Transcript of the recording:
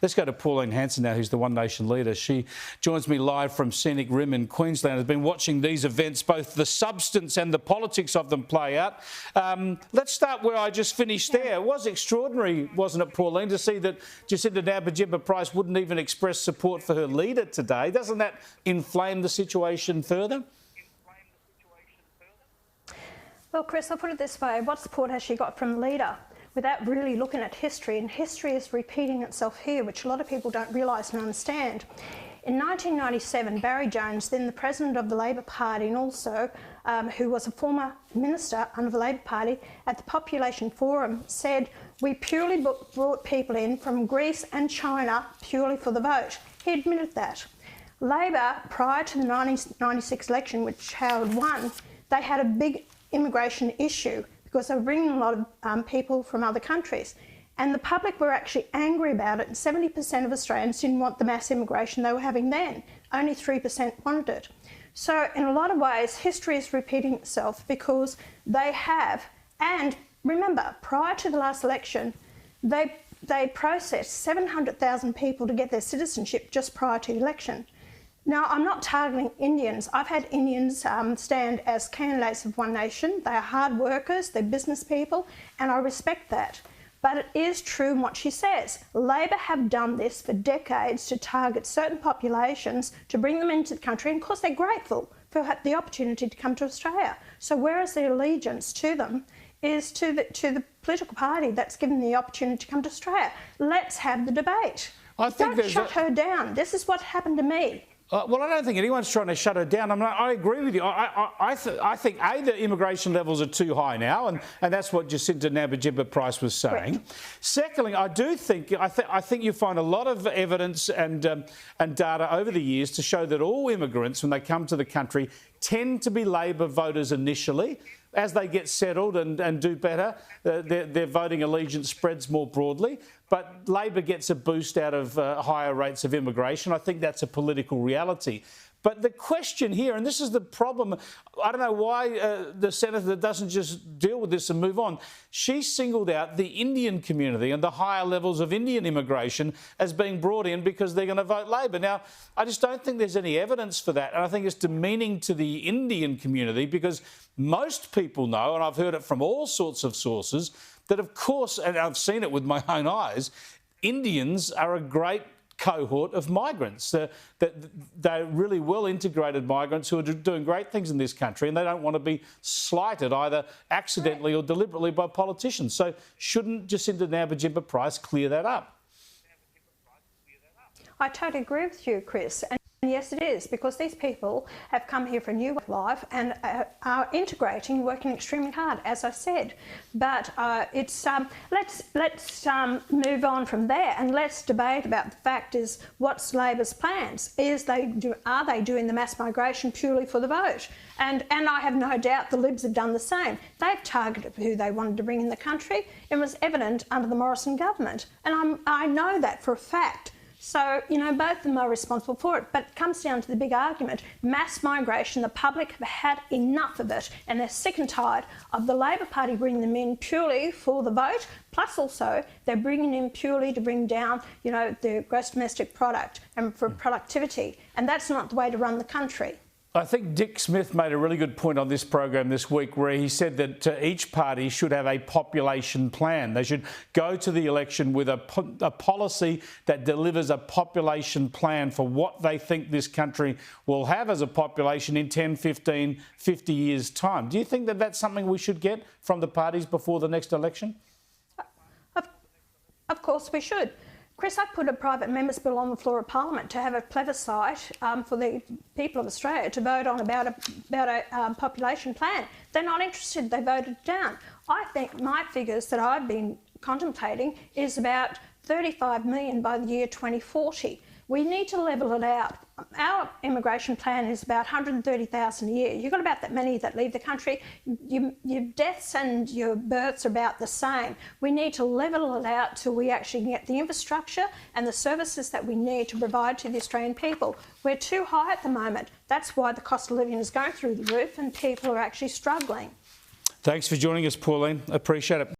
Let's go to Pauline Hanson now, who's the One Nation leader. She joins me live from Scenic Rim in Queensland. Has been watching these events, both the substance and the politics of them play out. Let's start where I just finished there. It was extraordinary, wasn't it, Pauline, to see that Jacinta Nampijinpa Price wouldn't even express support for her leader today. Doesn't that inflame the situation further? Well, Chris, I'll put it this way. What support has she got from the leader without really looking at history? And history is repeating itself here, which a lot of people don't realise and understand. In 1997, Barry Jones, then the president of the Labor Party and also who was a former minister under the Labor Party, at the Population Forum said, "We purely brought people in from Greece and China purely for the vote." He admitted that. Labor, prior to the 1996 election, which Howard won, they had a big immigration issue because they were bringing a lot of people from other countries. And the public were actually angry about it, and 70% of Australians didn't want the mass immigration they were having then. Only 3% wanted it. So in a lot of ways, history is repeating itself because they have, and remember, prior to the last election, they processed 700,000 people to get their citizenship just prior to the election. Now, I'm not targeting Indians. I've had Indians stand as candidates of One Nation. They are hard workers, they're business people, and I respect that. But it is true in what she says. Labor have done this for decades to target certain populations to bring them into the country, and of course they're grateful for the opportunity to come to Australia. So whereas their allegiance to them is to the political party that's given the opportunity to come to Australia. Let's have the debate. Don't shut her down. This is what happened to me. Well, I don't think anyone's trying to shut her down. I mean, I agree with you. I think, A, the immigration levels are too high now, and that's what Jacinta Nampijinpa Price was saying. Correct. Secondly, I think you find a lot of evidence and data over the years to show that all immigrants, when they come to the country, tend to be Labor voters initially. As they get settled and do better, their voting allegiance spreads more broadly. But Labor gets a boost out of higher rates of immigration. I think that's a political reality. But the question here, and this is the problem, I don't know why the senator doesn't just deal with this and move on. She singled out the Indian community and the higher levels of Indian immigration as being brought in because they're going to vote Labor. Now, I just don't think there's any evidence for that. And I think it's demeaning to the Indian community because most people know, and I've heard it from all sorts of sources, that of course, and I've seen it with my own eyes, Indians are a great cohort of migrants. They're really well-integrated migrants who are doing great things in this country, and they don't want to be slighted either accidentally or deliberately by politicians. So shouldn't Jacinta Nampijinpa Price clear that up? I totally agree with you, Chris. And yes, it is, because these people have come here for a new way of life and are integrating, working extremely hard, as I said. But let's move on from there and let's debate about the fact is what's Labor's plans? Are they doing the mass migration purely for the vote? And I have no doubt the Libs have done the same. They've targeted who they wanted to bring in the country. It was evident under the Morrison government, and I know that for a fact. So, you know, both of them are responsible for it, but it comes down to the big argument. Mass migration, the public have had enough of it, and they're sick and tired of the Labor Party bringing them in purely for the vote, plus also they're bringing in purely to bring down, you know, the gross domestic product and for productivity, and that's not the way to run the country. I think Dick Smith made a really good point on this program this week where he said that each party should have a population plan. They should go to the election with a policy that delivers a population plan for what they think this country will have as a population in 10, 15, 50 years' time. Do you think that that's something we should get from the parties before the next election? Of course we should. Chris, I put a private member's bill on the floor of Parliament to have a plebiscite for the people of Australia to vote on about a population plan. They're not interested. They voted it down. I think my figures that I've been contemplating is about 35 million by the year 2040. We need to level it out. Our immigration plan is about 130,000 a year. You've got about that many that leave the country. Your deaths and your births are about the same. We need to level it out till we actually get the infrastructure and the services that we need to provide to the Australian people. We're too high at the moment. That's why the cost of living is going through the roof and people are actually struggling. Thanks for joining us, Pauline. Appreciate it.